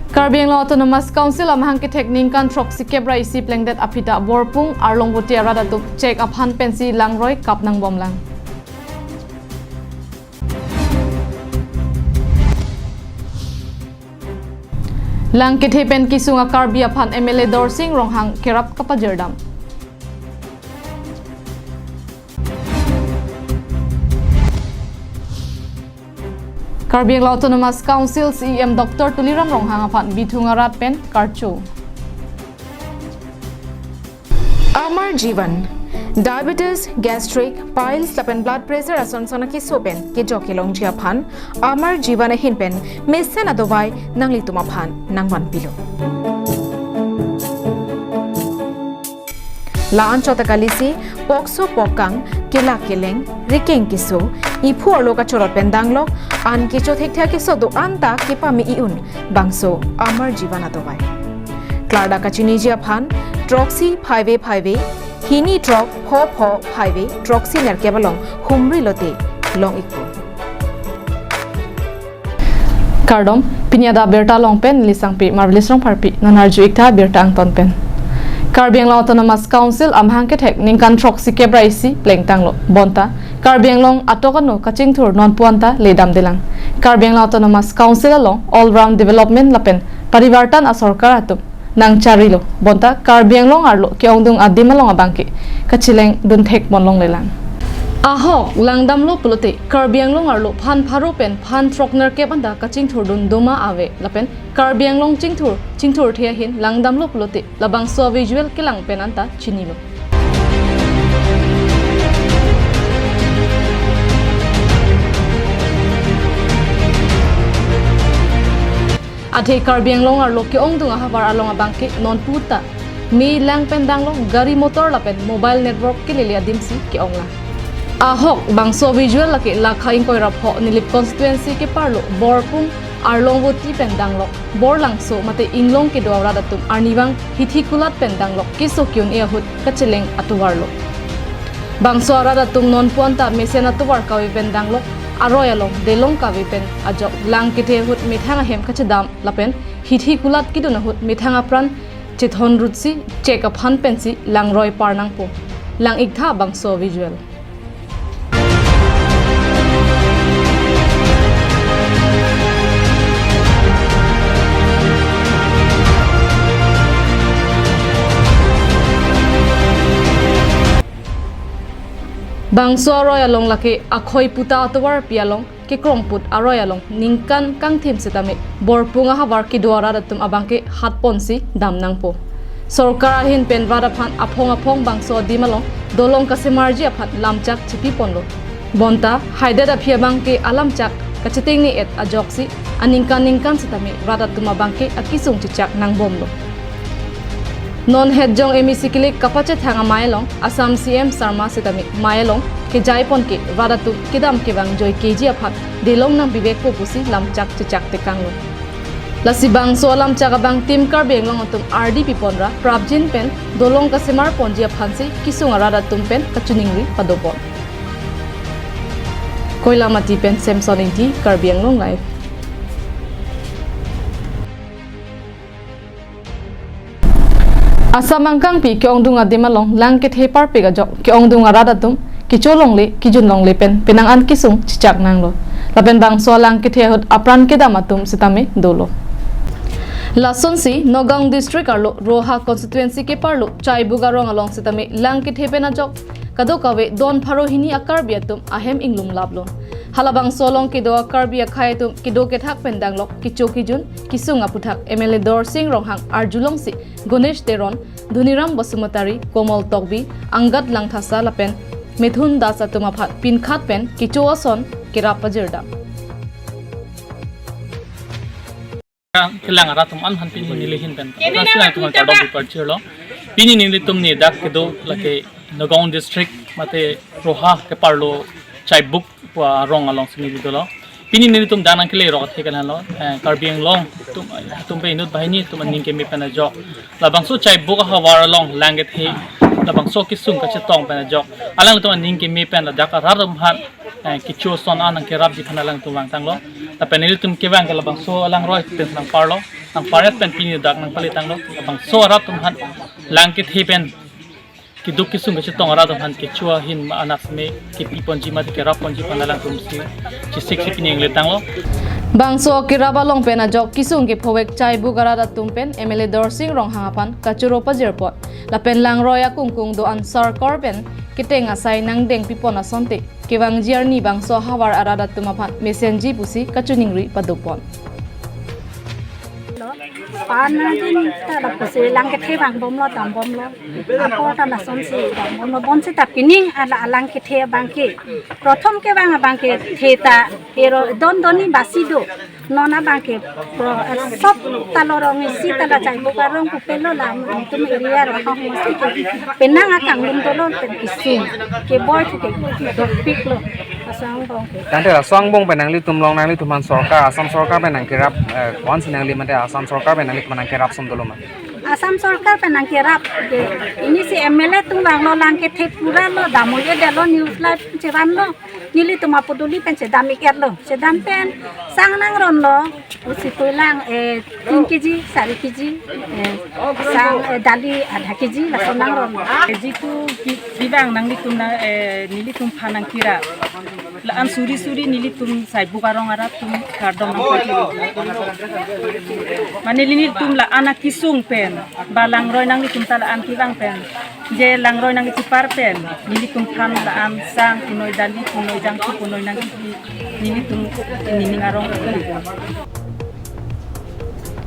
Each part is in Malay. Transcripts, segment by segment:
Karbiang Autonomous Council amhang ki technique kan troxy kebra isi plengdet apita borpung arlong botia rada tu check up han pensi langroi kap nang bom lang. Lang ki thepen ki sunga karbi aphan MLA Dorsing ronghang kerap kapajerdam. Karbiang Autonomous Council CEM Dr. Tuliram Ronghang aphan bithungarat pen karchu. Amar Jivan Diabetes, gastric, piles, lapen blood pressure ason sonaki sopen ke jokilong jia phan Amar Jivan hinpen mesen adovai nangli tuma phan nangwan pilo. Laan chota kalisi pokso pokang kela keleng rikeng kiso ipu aloka chorot pendanglok an kicho thekthia kiso do anta kipami iun bangso Amar Jivan adovai. Klarda kachini jia phan Troxy 5A Hini Trok Pho 5A Troxy nerkebalong humri lote long ikpo. Kardom pinyada berta long pen lisang pi marvelis rong parpi nanarju ikta berta ang ton pen. Karbiang Autonomous Council amhang ke thek ningkan Troxy kebra isi plengtang lo bonta Karbiang long atokano kaching thur non puanta ledam dilang. Karbiang Autonomous Council along all round development lapen parivartan a sarkar atup nang charilo bonta Karbiang long arlo kyongdung adimalong abangki kachileng dun thek bonlong lelang ahok langdam lo pulote Karbiang long arlo phan pharo pen phan trokner ke banda kaching thur dun doma ave lapen Karbiang long chingthur thia hin langdam lo pulote labang so visual kilang pen anta chinilo Adhe Karbiang long arlo ke ongdung habar along abangke non puta mi lang pendang lo gari motor lapen mobile network ke lelia dimsi ke ongla ahok bangso visual lake lakhaing koi rapho nilip constituency ke parlo borpung arlong voti pendang lo borlang so mate inglong ke dawra datum arniwang hithikulat pendang lo ke sokyun e hut kacheleng atuwarlo bangso ara datum non puanta mesena tuwar kawi pendang lo Aroyalong delong kavipen ajok lang kite hut mithanga hem kachadam lapen hithi kulat kiduna hut mithanga pran chithon rutsi check up han pensi lang roy parnang po lang igtha bangso visual Bangso aroyalong laki akhoi puta atwar pialong ke krongput aroyalong ningkan kang thim sitame borpunga hawar ki dwara datum abangke hatponsi damnangpo sarkar hin penwara phan aphong bangso dimalong dolong kasemarji aphat lamchak chipi ponlo bonta haidada phiabang ke alamchak kachiting ni et ajoksi aningkan sitame radatum abangke akisung chichak nang bomlo non hedjong emisiklik kapache thanga mailong Assam CM Sarma sitami mailong ke jaipon ke radatu kidam ke bang joy keji aphat delong nang bibek po pusi lamchak chichak te kanglo lasibang so lamchak abang tim Karbiang long atum RDP ponra prabjin pen dolong kasemar ponji aphansi kisung radatum pen kachuningri padopon koilamati pen Samson inti Karbiang long live Asamangkang pi kyongdung adimalong langkit hepar pega jok kyongdung aradatum kicholong le kijunlong le pen pinangan kisung chichak nanglo lapen bangso langkit hehut apran kedamatum sitame dolo Lasonsi Nagaung district arlo Roha constituency ke parlo Chaibugarong along sitame langkit hepena jok kadokawe don pharo hini akar biatum ahem inglum lablo halabang solong ke do akar bia khaitum kido ke thak pendanglok kichokijun kisung aputhak MLA Dorsing ronghang arjulong si Ganesh Teron Dhuniram Basumatari Komal Tokbi Angat Langthasa lapen Mithun Das atumaphat pinkhat pen kichoason kirapajirda kilang aratum an han pini nilihin pen rasila tuman tadong departure lo pini nilitum ni dak kedo lake Nagaung district mate Roha ke parlo Chaibuk pa rong along sini dolo pini nilitum danang kile ro the kan lo Karbiang long tum pe inut bahini tum ning ke me pen jo labang so Chaibuk hawar long langet he labang so kisung ka chetong pen jo alang tum ning ke me pen la dak rarum han kicho son anang ke rab di phana lang tum wang tang lo ta pen nilitum ke bang labang so alang roi pen sang parlo tang paret pen pini dak nang pali tang lo bang so arat tum han lang ki thi pen ki duk ki sung ki tong arat tum han ki chua hin ma anak me ki pi pon ji ma ki rap pon ji panalang tum si chi sik si pini le tang lo Bangso kiraba long pen ajok kisung ke phowek chai bugara da tumpen MLA Dorsing rong hangapan kachuro pajirpot la pen lang roya kungkung do an sarkar pen kiteng asai nang deng pipon asonte kewang jiarni bangso hawar arada tumapan mesenji pusi kachuningri padupon Panas ini tak dapat silang kita bang bom lo tam bom lo. Apa tak nak sonsi bang bom lo bonsi tak pining ala alang kita bang ke. Prothom ke bang ke theta hero don ni basido. Nona bang ke sop talorong isi tala cai bukarong kupelo lah itu area rohong mesti ke. Penang akang bom tolo pen kising ke boy tu ke dopik lo. Dan dia suang bong penang li tum long nang li tuman sorka asam sorka penang kirap kuan sinang li mate asam sorka penang li penang kirap som dulu mah. Asam Sarkar penang kirap ini si MLA tu bang lo lang ke pura lo damoye de lo news live ceram lo nili tu ma peduli pen sedam ikat lo sedam pen sang nang ron lo usi tulang 3 kg 4 kg sang dali adha kg la sonang ron jitu bibang nang litum na nilitum phanang kira la an suri nilitum sai bukarong arap tum kardong nang pati mane nilitum la anak kisung pen balang roy nang litum tala an kirang pen je lang roy nang ipar pen nilitum phan la an sang punoi dali punoi jang punoi nang nilitum nining arong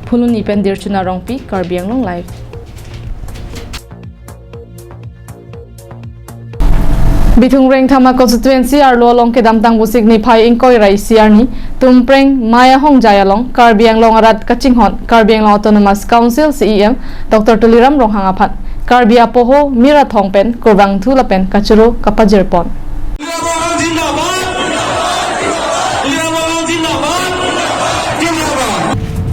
phuluni pen dirchuna rongpi karbiang long live Bithung Reng Thama constituency arlo long ke damtang busik ni phai ingkoi rai siarni tumpreng maya hong jaya long karbiang long arat kachinghon karbiang long autonomous council CEM Dr Tuliram rong hangaphat karbia poho mira thongpen kurwang thulapen kachuro kapajirpon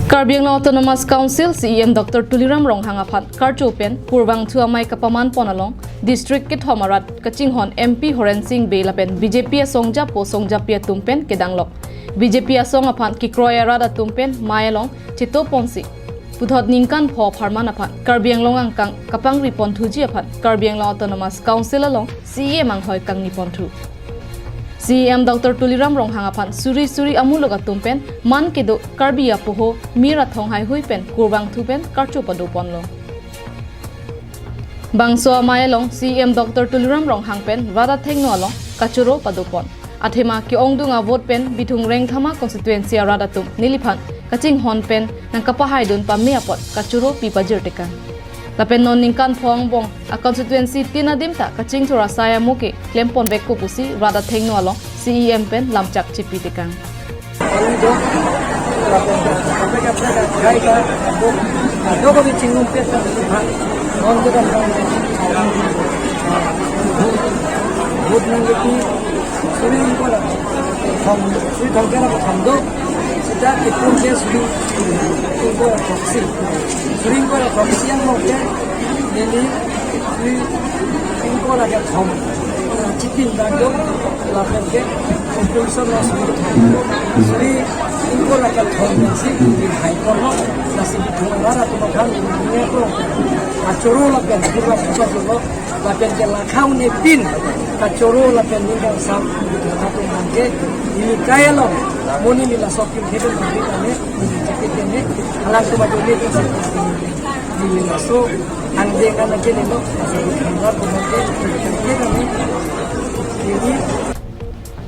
Karbiang Long Autonomous Council CEM Dr Tuliram rong hangaphat karchupen kurwang thuamai kapaman ponalong district ke thomarat kachinghon MP Horen Singh Belapen BJP songja po songja pia tumpen kedanglok BJP song aphan ki kroya rada tumpen mayalong chito ponsi puthot ningkan pho pharman aphan Karbiang Long angkang kapang ripon thuji aphan Karbiang Long Autonomous Council along CEM ang hoi kang nipon thu CEM Dr Tuliram rong hangaphan suri amuloga tumpen man kedo karbia poho mira thonghai huipen kurwang thupen karchu padupon lo bangso mayalong CEM Dr Tuliram rong hangpen rada thengno along kachuro padupon athema ki ongdunga vote pen Bithung Reng Thama constituency rada tum niliphan kaching hon pen nang kapahai dun pammi apot kachuro pipajir tekan lapen non ningkan phong bong a constituency tina dimta kaching thura saya muke klempon bekko pusi rada thengno along CEM pen lamchak chipi tekan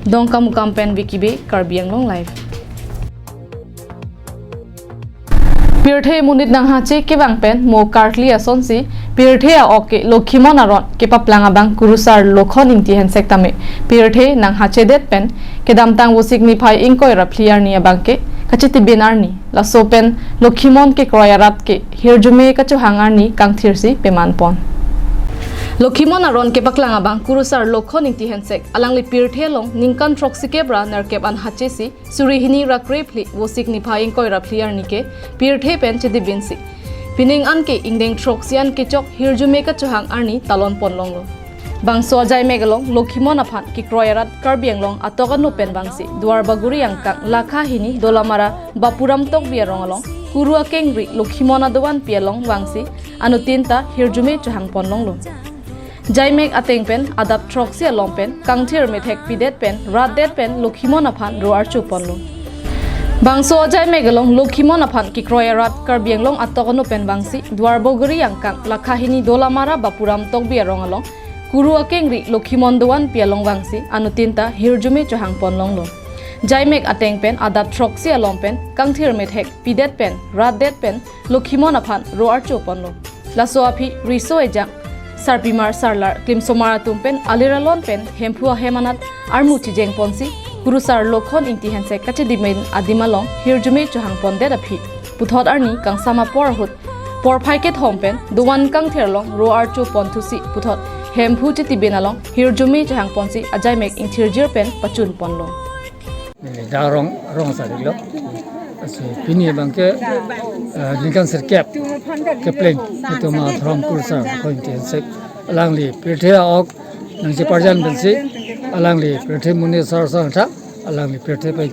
Dong kamu kampen wikibe Karbiang Long live Pirthe munit nang hache ke bangpen mo kartli asonsi pirthe a oke lokhimon aron ke paplanga bang kurusar lokhon ingti hensek tame pirthe nang hache det pen ke damtang busik ni phai ingkoi rapliar ni abangke kachiti benar ni la sopen lokhimon ke kroyarat ke hirjume kachu hangar ni kangthirsi peman pon Lokhimon aron ke paklanga bang kurusar lokhon ingti hensek alangli pirthe long ningkan troxikebra narkep an hachesi surihini rakrepli wosik ni phaing koi rapliar ni ke pirthe pen chedi binsi pining an ke ingdeng troxian ke chok hirjume ka chuhang arni talon ponlong lo bang so jai megalong lokhimon aphan ki kroyarat Karbiang Long atoga no pen bangsi duar baguri angkang lakha hini dolamara bapuram tok biarong along kurua kengri lokhimona doan pialong wangsi anu tinta hirjume chahang ponlong lo jaimek ateng pen adap troxi along pen kangthir methek pidet pen radet pen lokhimona phan roar chu ponlo bangso jaimek along lokhimona phan ki kroyarat karbianglong atokono pen bangsi dwarbogori angkang lakhahini dolamara bapuram tokbi arong along kurua kengri lokhimon doan pialong wangsi anu tinta hirjume chahang ponlong lo jaimek ateng pen adap troxi along pen kangthir methek pidet pen radet pen lokhimona phan roar chu ponlo laso aphi riso ejang sarpimar sarlar klimsomara tumpen aliralon pen hemphua hemanat armuchi jeng ponsi kurusar lokhon inti hense kachedimen adimalong hirjume chahang ponde aphi puthot arni kangsama porhut porphaike thompen duwan kangtherlong roar chu ponthusi puthot hemphu chetibenalong hirjume chahang ponsi ajaimek ingthirjir pen pachun ponlo darong rong sarilo asi pini bangke linkan serkep kepling itu ma from kursa pointen sek alangli prethe ok nangsi parjan bensi alangli prethe muni sarsa tha alangli prethe pai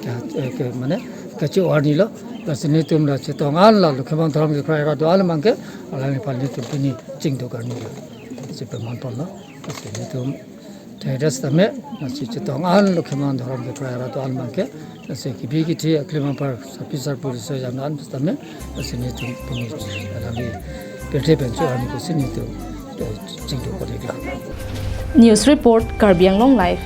ke mane kachi warni lo kasini tumra chitongan la lukhman thram ke krai ra dwal mangke alangli palni tu pini chingdo karni lo si peman ponno kasini tum Teres tame nasi chitongan lukhman thram ke krai ra dwal mangke nasi kibi ki akliman par sapisar puri so jamnan tame kasini tum pini alangli prethe benchu arni ko sini tu chingdo korega news report Karbianglong live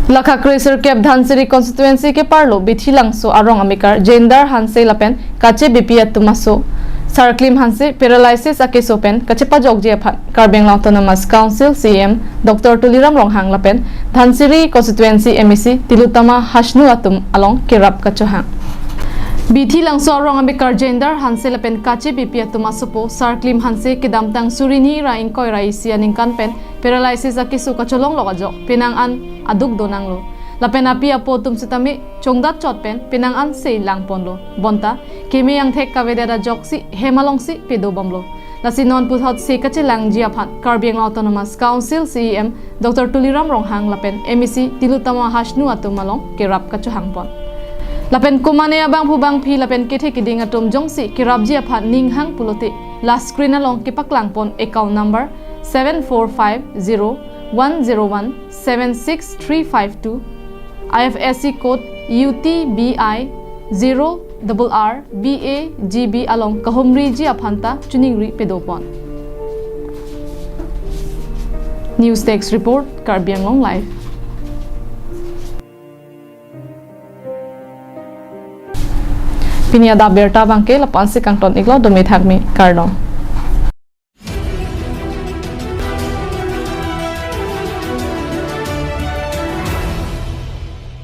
Lakha Kraser Kep Dhansiri constituency ke parlo bithilangso arong amikar jendar hanse lapen kache bpia tumaso sarklim hanse paralysis akesopen kachepa jogje phat Karbianglong Autonomous Council CM Dr Tuliram Ronghang lapen Dhansiri constituency MEC Tilutama Hashnu atum along kirap kachohang Bithi langso arong amikar jendar hanse lapen kache bpia tumasopo sarklim hanse kidamtang surini ra inkoi ra isia ningkan pen paralysis akisu kacholong logajo penang an aduk donanglo lapen api apo tum sitami chongdat chot pen penang an sei lang ponlo bonta kemi yang thek kavedera joksi hemalongsi pedo bomlo lasinon puthot se kache lang jia phat Karbianglong Autonomous Council CEM Dr Tuliram Ronghang lapen MEC Tilutama Hashnu atumalong kirap kachohang pon lapen kumane abang phubang phi lapen kethe kiding atom jongsi kirap jia phat ninghang pulote last screen along kipaklang pon account number 7450176352 IFSC code UTBI 0RRBAGB along kahomri ji aphanta chuningri pedopon News Desk report Karbianglong live Pinia da berta bangke lapan si kangton iglo domi thakmi kardong